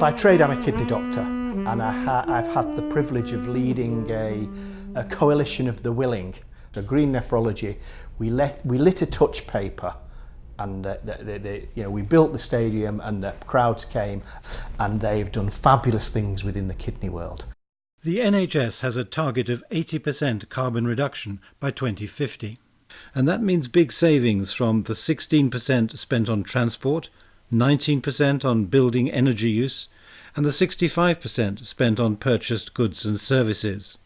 By trade, I'm a kidney doctor, and I've had the privilege of leading a coalition of the willing. So Green Nephrology, we lit a touch paper, and we built the stadium, and the crowds came, and they've done fabulous things within the kidney world. The NHS has a target of 80% carbon reduction by 2050, and that means big savings from the 16% spent on transport, 19% on building energy use, and the 65% spent on purchased goods and services.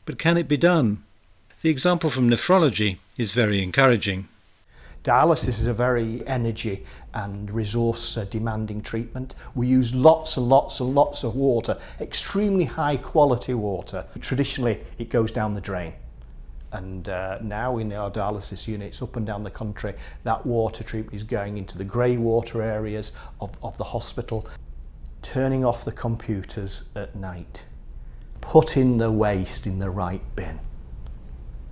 But can it be done? The example from nephrology is very encouraging. Dialysis is a very energy and resource demanding treatment. We use lots and lots and lots of water, extremely high quality water. Traditionally, it goes down the drain. And now in our dialysis units up and down the country, that water treatment is going into the grey water areas of the hospital. Turning off the computers at night. Putting the waste in the right bin.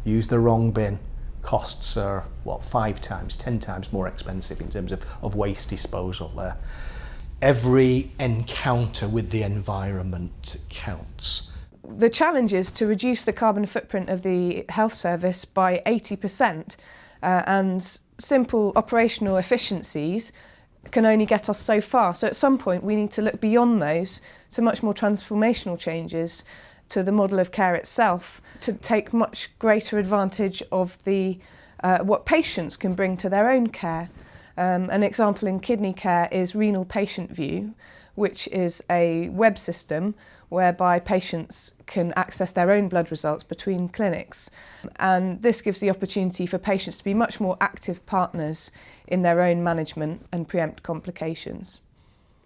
Use the wrong bin. Costs are, 5 times, 10 times more expensive in terms of waste disposal there. Every encounter with the environment counts. The challenge is to reduce the carbon footprint of the health service by 80%, and simple operational efficiencies can only get us so far. So at some point we need to look beyond those to much more transformational changes to the model of care itself, to take much greater advantage of the what patients can bring to their own care. An example in kidney care is Renal Patient View, which is a web system whereby patients can access their own blood results between clinics. And this gives the opportunity for patients to be much more active partners in their own management and preempt complications.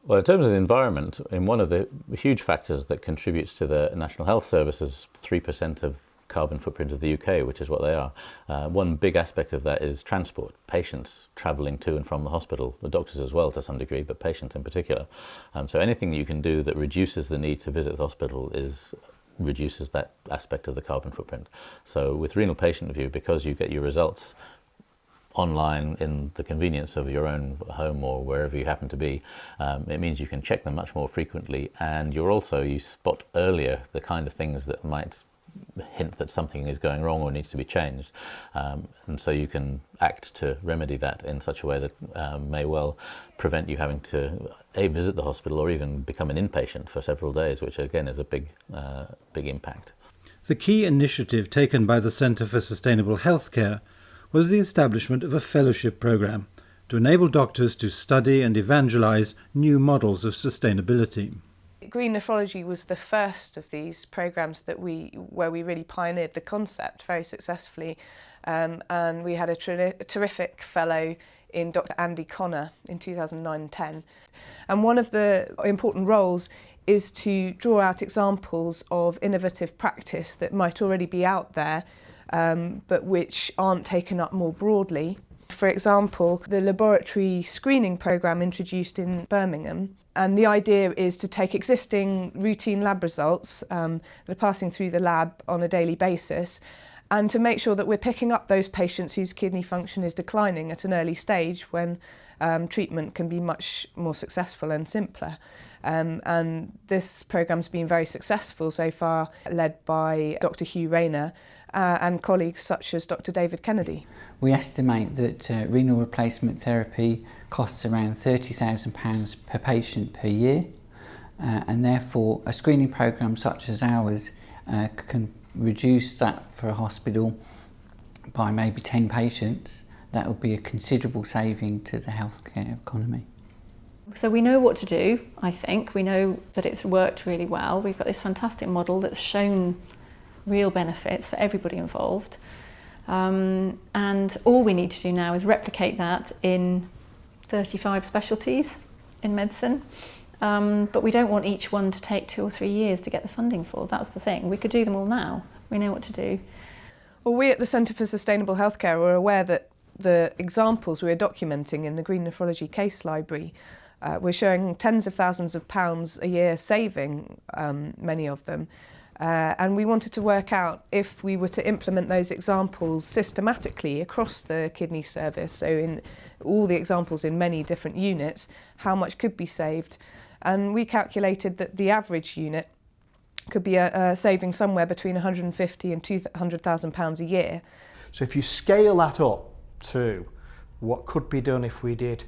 Well, in terms of the environment, one of the huge factors that contributes to the National Health Service is 3% of carbon footprint of the UK, which is what they are. One big aspect of that is transport, patients travelling to and from the hospital, the doctors as well to some degree, but patients in particular. So anything you can do that reduces the need to visit the hospital reduces that aspect of the carbon footprint. So with Renal Patient View, because you get your results online in the convenience of your own home or wherever you happen to be, it means you can check them much more frequently, and you spot earlier the kind of things that might hint that something is going wrong or needs to be changed, and so you can act to remedy that in such a way that may well prevent you having to visit the hospital or even become an inpatient for several days, which again is a big impact. The key initiative taken by the Centre for Sustainable Healthcare was the establishment of a fellowship programme to enable doctors to study and evangelise new models of sustainability. Green Nephrology was the first of these programmes where we really pioneered the concept very successfully, and we had a terrific fellow in Dr. Andy Connor in 2009-10. And one of the important roles is to draw out examples of innovative practice that might already be out there, but which aren't taken up more broadly. For example, the laboratory screening programme introduced in Birmingham, and the idea is to take existing routine lab results that are passing through the lab on a daily basis, and to make sure that we're picking up those patients whose kidney function is declining at an early stage when treatment can be much more successful and simpler. And this programme's been very successful so far, led by Dr. Hugh Rayner and colleagues such as Dr. David Kennedy. We estimate that renal replacement therapy costs around £30,000 per patient per year, and therefore a screening programme such as ours can reduce that for a hospital by maybe 10 patients. That would be a considerable saving to the healthcare economy. So we know what to do, I think. We know that it's worked really well. We've got this fantastic model that's shown real benefits for everybody involved. And all we need to do now is replicate that in 35 specialties in medicine. But we don't want each one to take 2 or 3 years to get the funding for. That's the thing. We could do them all now. We know what to do. Well, we at the Centre for Sustainable Healthcare were aware that the examples we were documenting in the Green Nephrology case library were showing tens of thousands of pounds a year saving, many of them. And we wanted to work out if we were to implement those examples systematically across the kidney service, so in all the examples in many different units, how much could be saved. And we calculated that the average unit could be saving somewhere between £150,000 and £200,000 a year. So if you scale that up to what could be done if we did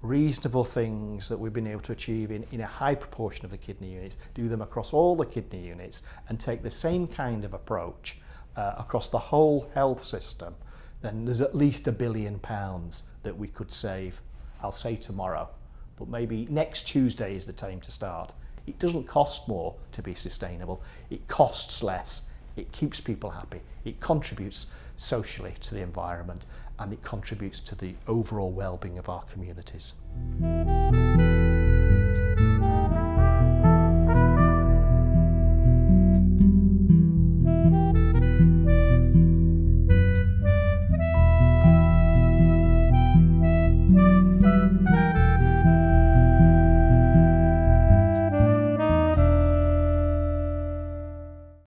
reasonable things that we've been able to achieve in a high proportion of the kidney units, do them across all the kidney units and take the same kind of approach across the whole health system, then there's at least £1 billion that we could save. I'll say tomorrow, but maybe next Tuesday is the time to start. It doesn't cost more to be sustainable, it costs less, it keeps people happy, it contributes socially to the environment, and it contributes to the overall well-being of our communities.